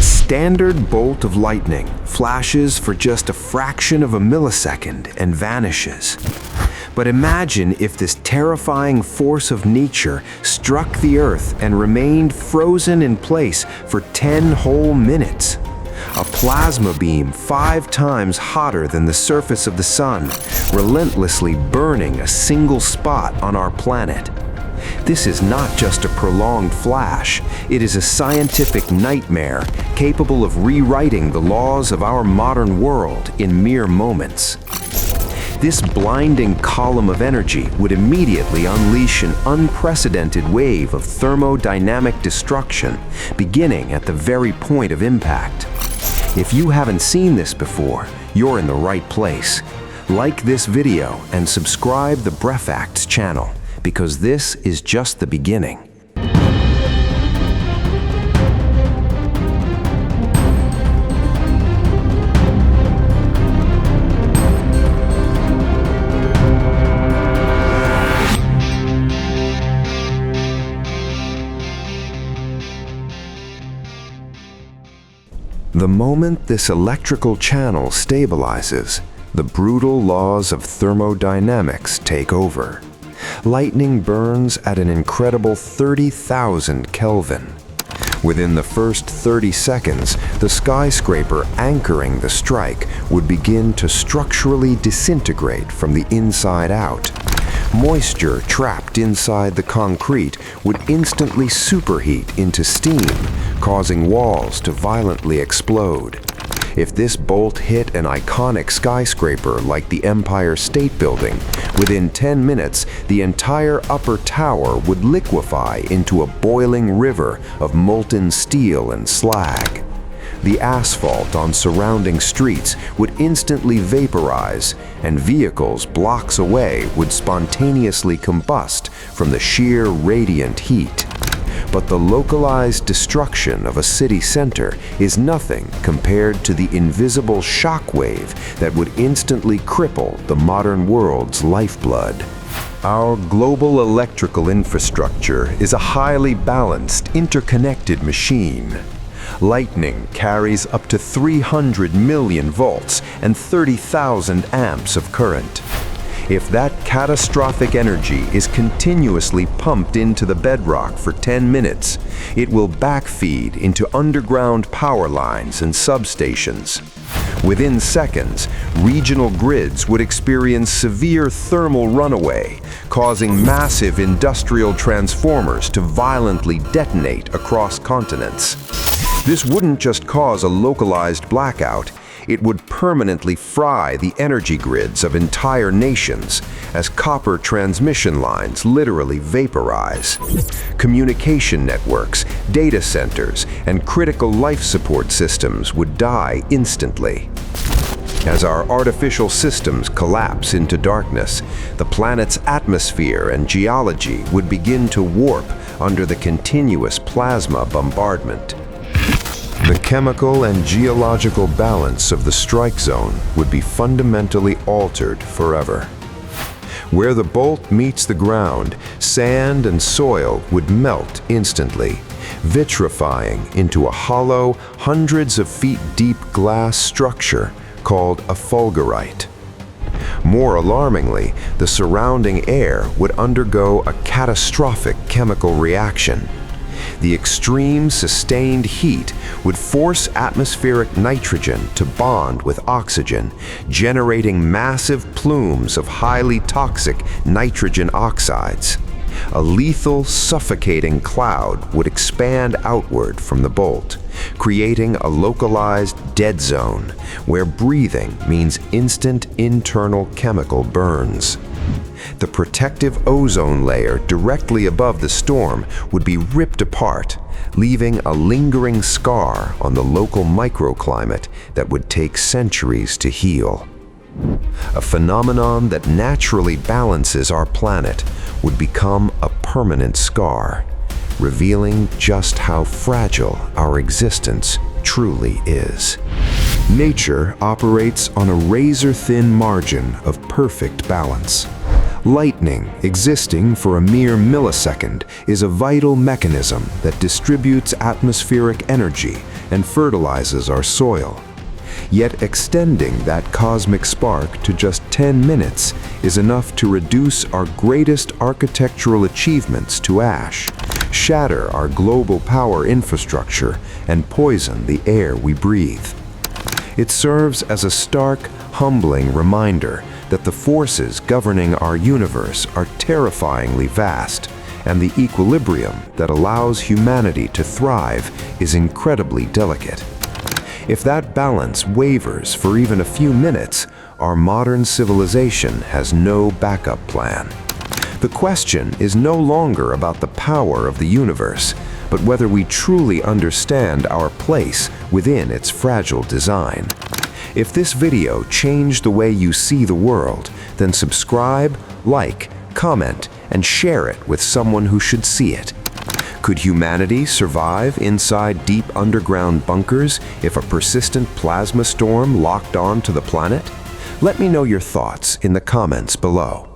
A standard bolt of lightning flashes for just a fraction of a millisecond and vanishes. But imagine if this terrifying force of nature struck the Earth and remained frozen in place for 10 whole minutes. A plasma beam 5 times hotter than the surface of the sun, relentlessly burning a single spot on our planet. This is not just a prolonged flash, it is a scientific nightmare capable of rewriting the laws of our modern world in mere moments. This blinding column of energy would immediately unleash an unprecedented wave of thermodynamic destruction, beginning at the very point of impact. If you haven't seen this before, you're in the right place. Like this video and subscribe the BreFacts channel, because this is just the beginning. The moment this electrical channel stabilizes, the brutal laws of thermodynamics take over. Lightning burns at an incredible 30,000 Kelvin. Within the first 30 seconds, the skyscraper anchoring the strike would begin to structurally disintegrate from the inside out. Moisture trapped inside the concrete would instantly superheat into steam, causing walls to violently explode. If this bolt hit an iconic skyscraper like the Empire State Building, within 10 minutes, the entire upper tower would liquefy into a boiling river of molten steel and slag. The asphalt on surrounding streets would instantly vaporize, and vehicles blocks away would spontaneously combust from the sheer radiant heat. But the localized destruction of a city center is nothing compared to the invisible shockwave that would instantly cripple the modern world's lifeblood. Our global electrical infrastructure is a highly balanced, interconnected machine. Lightning carries up to 300 million volts and 30,000 amps of current. If that catastrophic energy is continuously pumped into the bedrock for 10 minutes, it will backfeed into underground power lines and substations. Within seconds, regional grids would experience severe thermal runaway, causing massive industrial transformers to violently detonate across continents. This wouldn't just cause a localized blackout, it would permanently fry the energy grids of entire nations as copper transmission lines literally vaporize. Communication networks, data centers, and critical life support systems would die instantly. As our artificial systems collapse into darkness, the planet's atmosphere and geology would begin to warp under the continuous plasma bombardment. The chemical and geological balance of the strike zone would be fundamentally altered forever. Where the bolt meets the ground, sand and soil would melt instantly, vitrifying into a hollow, hundreds of feet deep glass structure called a fulgurite. More alarmingly, the surrounding air would undergo a catastrophic chemical reaction. The extreme sustained heat would force atmospheric nitrogen to bond with oxygen, generating massive plumes of highly toxic nitrogen oxides. A lethal, suffocating cloud would expand outward from the bolt, creating a localized dead zone where breathing means instant internal chemical burns. The protective ozone layer directly above the storm would be ripped apart, leaving a lingering scar on the local microclimate that would take centuries to heal. A phenomenon that naturally balances our planet would become a permanent scar, revealing just how fragile our existence truly is. Nature operates on a razor-thin margin of perfect balance. Lightning, existing for a mere millisecond, is a vital mechanism that distributes atmospheric energy and fertilizes our soil. Yet extending that cosmic spark to just 10 minutes is enough to reduce our greatest architectural achievements to ash, shatter our global power infrastructure, and poison the air we breathe. It serves as a stark, humbling reminder that the forces governing our universe are terrifyingly vast, and the equilibrium that allows humanity to thrive is incredibly delicate. If that balance wavers for even a few minutes, our modern civilization has no backup plan. The question is no longer about the power of the universe, but whether we truly understand our place within its fragile design. If this video changed the way you see the world, then subscribe, like, comment, and share it with someone who should see it. Could humanity survive inside deep underground bunkers if a persistent plasma storm locked on to the planet? Let me know your thoughts in the comments below.